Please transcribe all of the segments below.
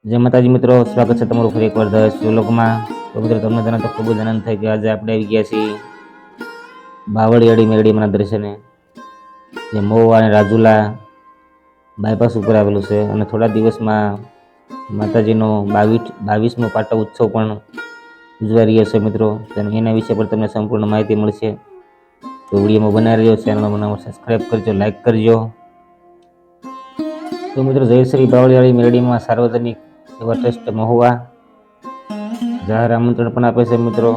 જય માતાજી મિત્રો, સ્વાગત છે તમારું ફરી એકવાર દસ વ્લોગમાં। તો મિત્રો તમને જણાવતા ખૂબ જ આનંદ થાય કે આજે આપણે આવી ગયા છીએ બાવળિયાળી મેરડીમાંના દર્શને, જે મહુવા અને રાજુલા બાયપાસ ઉપર આવેલું છે। અને થોડા દિવસમાં માતાજીનો 22મો પાટવ ઉત્સવ પણ ઉજવાઈ રહ્યો છે મિત્રો। એના વિશે પણ તમને સંપૂર્ણ માહિતી મળશે, તો વિડીયોમાં બનાવી રહ્યો, ચેનલમાં બનાવો, સબસ્ક્રાઈબ કરજો, લાઈક કરજો। તો મિત્રો જય શ્રી બાવળિયાળી મેરડીમાં સાર્વજનિક સેવા ટ્રસ્ટ મહુવા જાહેર આમંત્રણ પણ આપે છે મિત્રો।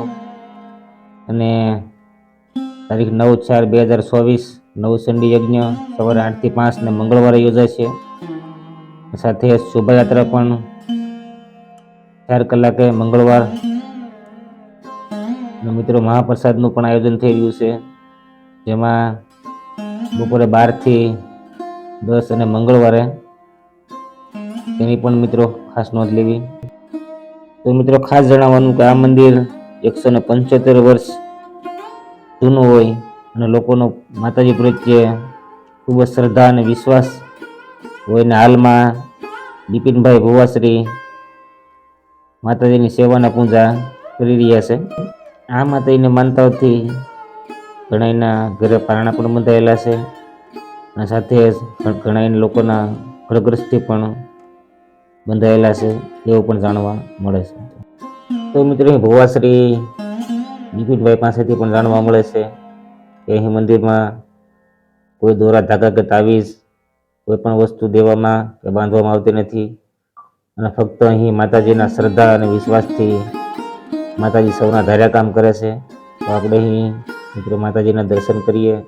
અને તારીખ 9/4/2024 નવચંડી યજ્ઞ સવારે 8 થી 5 ને મંગળવારે યોજાય છે। સાથે શોભાયાત્રા પણ 4 કલાકે મંગળવાર મિત્રો મહાપ્રસાદનું પણ આયોજન થઈ રહ્યું છે, જેમાં બપોરે 12 થી 10 અને મંગળવારે તેની પણ મિત્રો ખાસ નોંધ લેવી। તો મિત્રો ખાસ જણાવવાનું કે આ મંદિર 175 વર્ષ જૂનું હોય અને લોકોનો માતાજી પ્રત્યે ખૂબ જ શ્રદ્ધા અને વિશ્વાસ હોય ને હાલમાં બિપિનભાઈ ભુવાશ્રી માતાજીની સેવાના પૂજા કરી રહ્યા છે। આ માતાજીને માનતાઓથી ઘણાના ઘરે પારણા પણ બંધાયેલા છે અને સાથે ઘણા લોકોના ઘરગ્રસ્તી પણ બંધાયેલા છે એવું પણ જાણવા મળે છે। તો મિત્રો ભુવાશ્રી બિપિનભાઈ પાસેથી પણ જાણવા મળે છે કે અહીં મંદિરમાં કોઈ દોરા ધાગા કે તાવીજ કોઈ પણ વસ્તુ દેવામાં કે બાંધવામાં આવતી નથી અને ફક્ત અહીં માતાજીના શ્રદ્ધા અને વિશ્વાસથી માતાજી સૌના ધાર્યા કામ કરે છે। તો આપણે અહીં મિત્રો માતાજીના દર્શન કરીએ।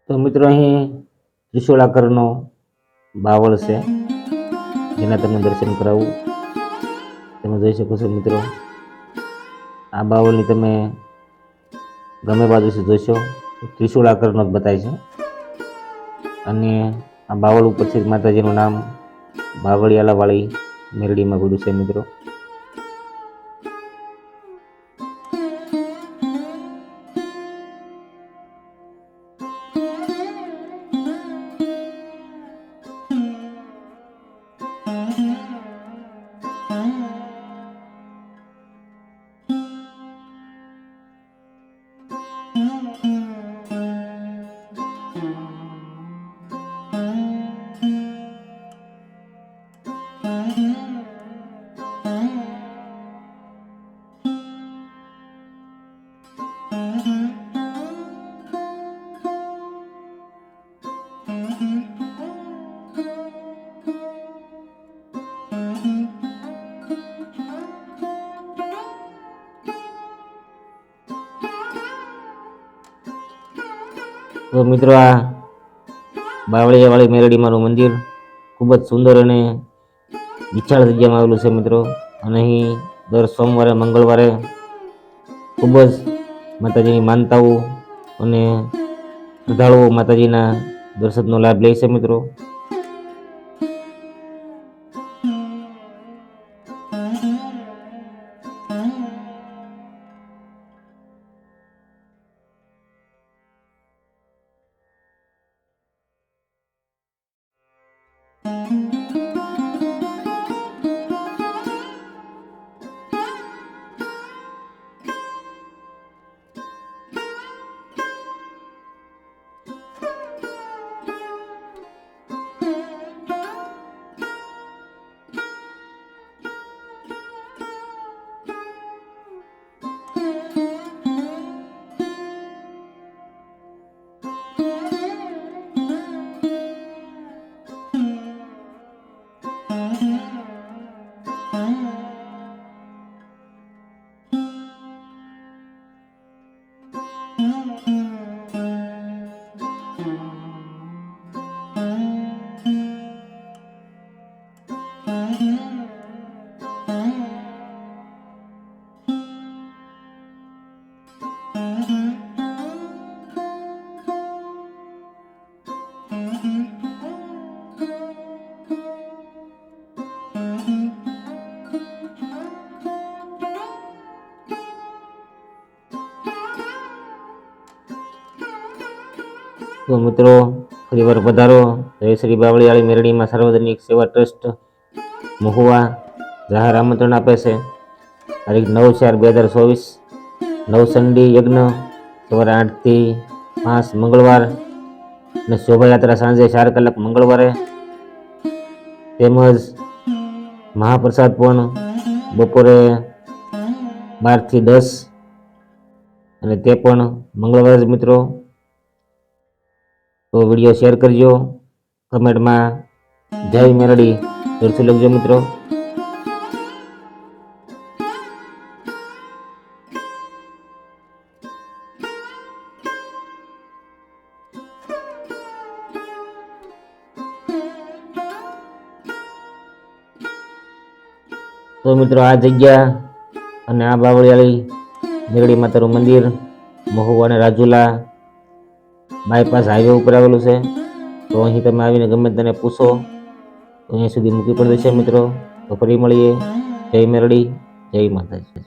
તો મિત્રો અહીં ત્રિશુળાકરનો બાવળ છે, જેના તમને દર્શન કરાવું। તમે જોઈ શકો છો મિત્રો, આ બાવળની તમે ગમે બાજુથી જોશો ત્રિશુળાકરનો જ બતાય છે અને આ બાવળ ઉપરથી માતાજીનું નામ બાવળિયાળાવાળી મેરડીમાં પડ્યું છે મિત્રો। તો મિત્રો આ બાવળિયાવાળી મેરડીમાંનું મંદિર ખૂબ જ સુંદર અને વિશાળ જગ્યામાં આવેલું છે મિત્રો। અને અહીં દર સોમવારે મંગળવારે ખૂબ જ માતાજીની માનતાઓ અને શ્રદ્ધાળુઓ માતાજીના દર્શનનો લાભ લે છે મિત્રો। તો મિત્રો ફરીવાર પધારો. જય શ્રી બાવળિયાળી મેરડીમાં સાર્વજનિક સેવા ટ્રસ્ટ મહુવા જાહેર આમંત્રણ આપે છે. તારીખ 9/4/2024 નવસંડી યજ્ઞ સવારે 8 થી 5 મંગળવાર અને શોભાયાત્રા સાંજે 4 કલાક મંગળવારે, તેમજ મહાપ્રસાદ પણ બપોરે 12 થી 10 અને તે પણ મંગળવારે જ મિત્રો. તો વિડીયો શેર કરજો, કમેન્ટમાં જય મેરડી જરૂરથી લખજો મિત્રો. તો મિત્રો આ જગ્યા અને આ બાવળિયાળી મેરડી માતાનું મંદિર મહુવા અને રાજુલા બાયપાસ હાઈવે ઉપર આવેલું છે. તો અહીં તમે આવીને ગમે તેને પૂછો તો અહીં સુધી મૂકી પણ દેશે મિત્રો. તો ફરી મળીએ. જય મેરડી, જય માતાજી.